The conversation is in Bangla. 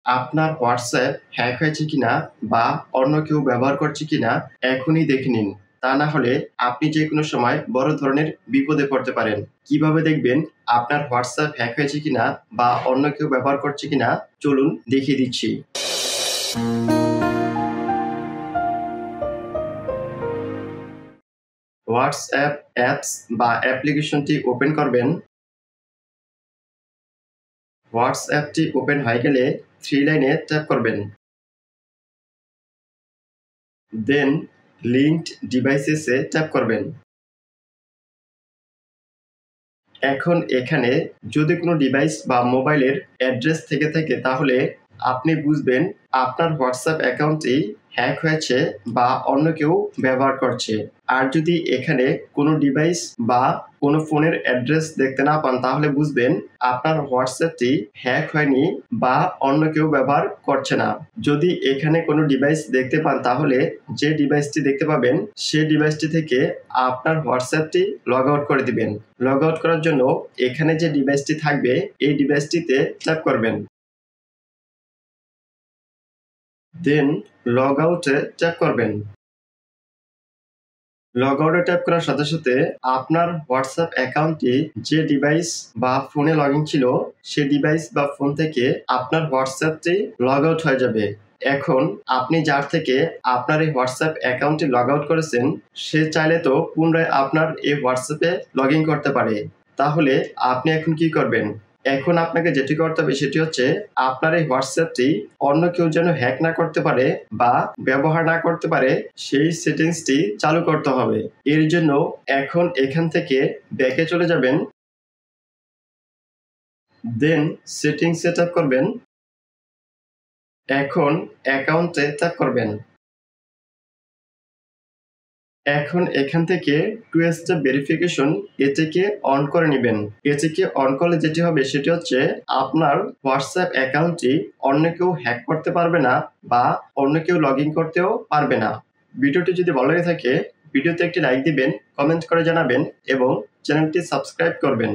আপনার হোয়াটসঅ্যাপ হ্যাক হয়েছে কিনা বা অন্য কেউ ব্যবহার করছে কিনা এখনই দেখে নিন। তা না হলে আপনি যেকোনো সময় বড় ধরনের বিপদে পড়তে পারেন। কিভাবে দেখবেন আপনার হোয়াটসঅ্যাপ হ্যাক হয়েছে কিনা বা অন্য কেউ ব্যবহার করছে কিনা, চলুন দেখিয়ে দিচ্ছি। হোয়াটসঅ্যাপ অ্যাপস বা অ্যাপ্লিকেশনটি ওপেন করবেন। হোয়াটসঅ্যাপটি ওপেন হয়ে গেলে 3 লাইনে ট্যাপ করবেন। দেন লিঙ্কড ডিভাইসেসে ট্যাপ করবেন। এখন এখানে যদি কোনো ডিভাইস বা মোবাইলের অ্যাড্রেস থেকে থাকে তাহলে আপনি বুঝবেন আপনার হোয়াটসঅ্যাপ অ্যাকাউন্টটি হ্যাক হয়েছে বা অন্য কেউ ব্যবহার করছে। আর যদি এখানে কোনো ডিভাইস বা কোনো ফোনের অ্যাড্রেস দেখতে না পান তাহলে বুঝবেন আপনার হোয়াটসঅ্যাপটি হ্যাক হয়নি বা অন্য কেউ ব্যবহার করছে না। যদি এখানে কোনো ডিভাইস দেখতে পান তাহলে যে ডিভাইসটি দেখতে পাবেন সেই ডিভাইসটি থেকে আপনার হোয়াটসঅ্যাপটি লগ আউট করে দিবেন। লগ আউট করার জন্য এখানে যে ডিভাইসটি থাকবে এই ডিভাইসটিতে ট্যাপ করবেন। দেন লগ আউটে ট্যাপ করবেন। লগ আউটে ট্যাপ করার সাথে সাথে আপনার হোয়াটসঅ্যাপ অ্যাকাউন্টটি যে ডিভাইস বা ফোনে লগ ইন ছিল সে ডিভাইস বা ফোন থেকে আপনার হোয়াটসঅ্যাপটি লগ আউট হয়ে যাবে। এখন আপনি যার থেকে আপনার এই হোয়াটসঅ্যাপ অ্যাকাউন্টটি লগ আউট করেছেন সে চাইলে তো পুনরায় আপনার এই হোয়াটসঅ্যাপে লগ ইন করতে পারে। তাহলে আপনি এখন কি করবেন? এখন আপনাকে যেটি করতে হবে সেটি হচ্ছে আপনার এই হোয়াটসঅ্যাপটি অন্য কেউ যেন হ্যাক না করতে পারে বা ব্যবহার না করতে পারে সেই সেটিংসটি চালু করতে হবে। এর জন্য এখন এখান থেকে ব্যাকে চলে যাবেন। দেন সেটিংসে ট্যাপ করবেন। এখন অ্যাকাউন্টে ট্যাপ করবেন। এখন এখান থেকে 2 স্টেপ ভেরিফিকেশন এটিকে অন করে নিবেন। এটিকে অন করলে যেটি হবে সেটি হচ্ছে আপনার হোয়াটসঅ্যাপ অ্যাকাউন্টটি অন্য কেউ হ্যাক করতে পারবে না বা অন্য কেউ লগ ইন করতেও পারবে না। ভিডিওটি যদি ভালো লেগে থাকে ভিডিওতে একটি লাইক দিবেন, কমেন্ট করে জানাবেন এবং চ্যানেলটি সাবস্ক্রাইব করবেন।